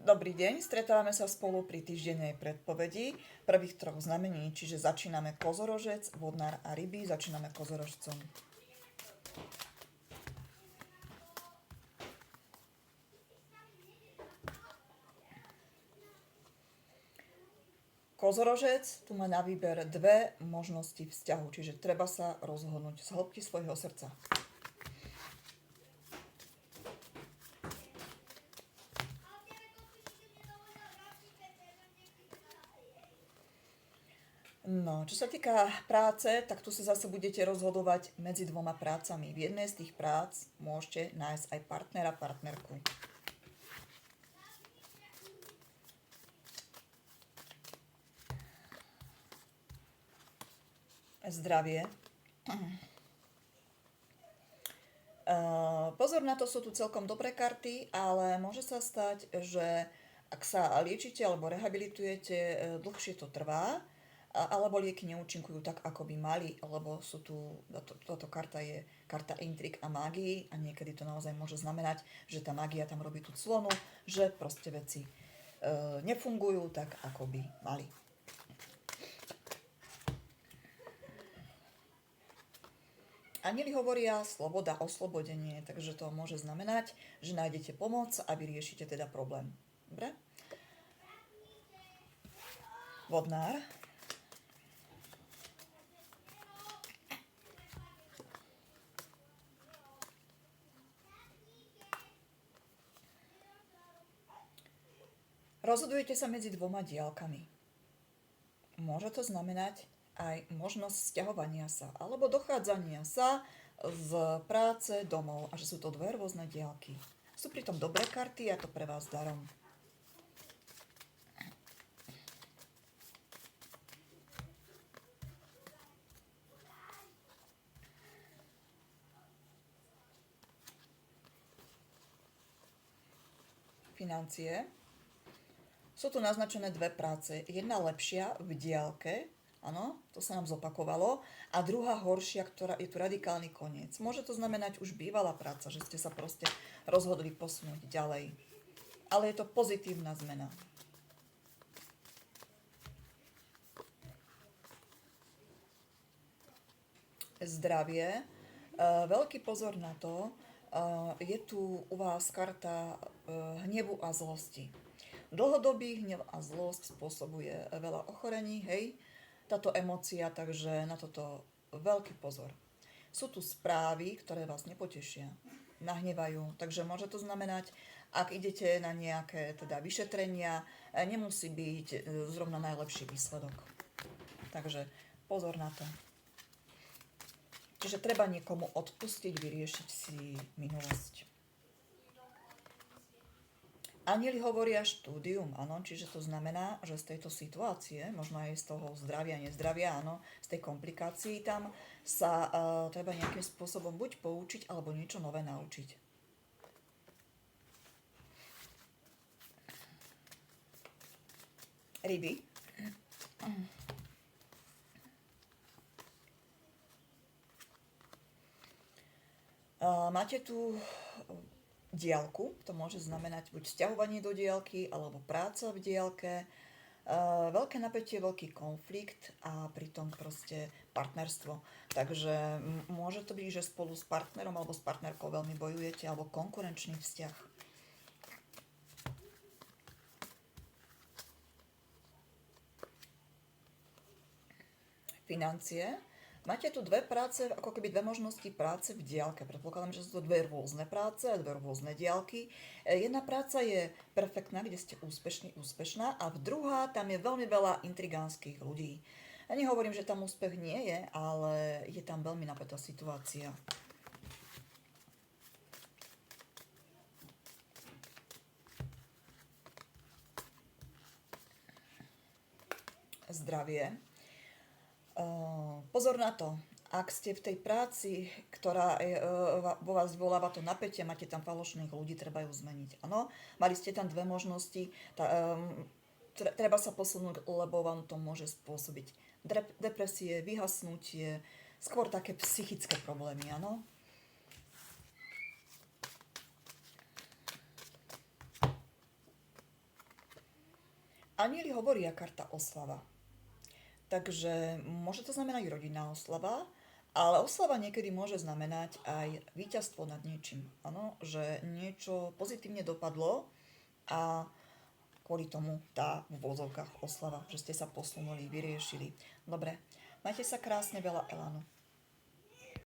Dobrý deň, stretávame sa spolu pri týždennej predpovedi prvých troch znamení, čiže začíname kozorožec, vodnár a ryby, začíname kozorožcom. Kozorožec tu má na výber dve možnosti vzťahu, čiže treba sa rozhodnúť z hĺbky svojho srdca. No, čo sa týka práce, tak tu sa zase budete rozhodovať medzi dvoma prácami. V jednej z tých prác môžete nájsť aj partnera, partnerku. Zdravie. Pozor na to, sú tu celkom dobré karty, ale môže sa stať, že ak sa liečite alebo rehabilitujete, dlhšie to trvá, alebo lieky neúčinkujú tak, ako by mali, lebo sú tu, táto karta je karta intrik a mágii a niekedy to naozaj môže znamenať, že tá mágia tam robí tú clonu, že proste veci nefungujú tak, ako by mali. Anjeli hovoria sloboda, oslobodenie, takže to môže znamenať, že nájdete pomoc a vyriešite teda problém. Dobre? Vodnár. Rozhodujete sa medzi dvoma diaľkami. Môže to znamenať aj možnosť sťahovania sa alebo dochádzania sa z práce domov a že sú to dve rôzne diaľky. Sú pritom dobré karty a to pre vás darom. Financie. Sú tu naznačené dve práce. Jedna lepšia v diaľke, áno, to sa nám zopakovalo, a druhá horšia, ktorá je tu radikálny koniec. Môže to znamenať už bývalá práca, že ste sa proste rozhodli posunúť ďalej. Ale je to pozitívna zmena. Zdravie. Veľký pozor na to, je tu u vás karta hnevu a zlosti. Dlhodobý hnev a zlosť spôsobuje veľa ochorení, hej, táto emócia, takže na toto veľký pozor. Sú tu správy, ktoré vás nepotešia, nahnevajú, takže môže to znamenať, ak idete na nejaké teda vyšetrenia, nemusí byť zrovna najlepší výsledok. Takže pozor na to. Čiže treba niekomu odpustiť, vyriešiť si minulosť. Anjeli hovoria štúdium, áno, čiže to znamená, že z tejto situácie, možno aj z toho zdravia, nezdravia, áno, z tej komplikácií tam sa treba nejakým spôsobom buď poučiť, alebo niečo nové naučiť. Ryby. Máte tu diaľku, to môže znamenať buď sťahovanie do diaľky, alebo práca v diaľke, veľké napätie, veľký konflikt a pritom proste partnerstvo. Takže môže to byť, že spolu s partnerom alebo s partnerkou veľmi bojujete, alebo konkurenčný vzťah. Financie. Máte tu dve práce, ako keby dve možnosti práce v diaľke. Predpokladám, že sú to dve rôzne práce, dve rôzne diaľky. Jedna práca je perfektná, kde ste úspešná, a v druhá tam je veľmi veľa intrigánskych ľudí. Ja nehovorím, že tam úspech nie je, ale je tam veľmi napätá situácia. Zdravie. Pozor na to, ak ste v tej práci, ktorá vo vás vyvoláva to napätie, máte tam falošných ľudí, treba ju zmeniť. Áno, mali ste tam dve možnosti, treba sa posunúť, lebo vám to môže spôsobiť depresie, vyhasnutie, skôr také psychické problémy, áno. Anieli hovoria karta oslava. Takže môže to znamenať rodinná oslava, ale oslava niekedy môže znamenať aj víťazstvo nad niečím. Áno, že niečo pozitívne dopadlo a kvôli tomu tá v vozovkách oslava, že ste sa posunuli, vyriešili. Dobre, majte sa krásne, veľa elánu.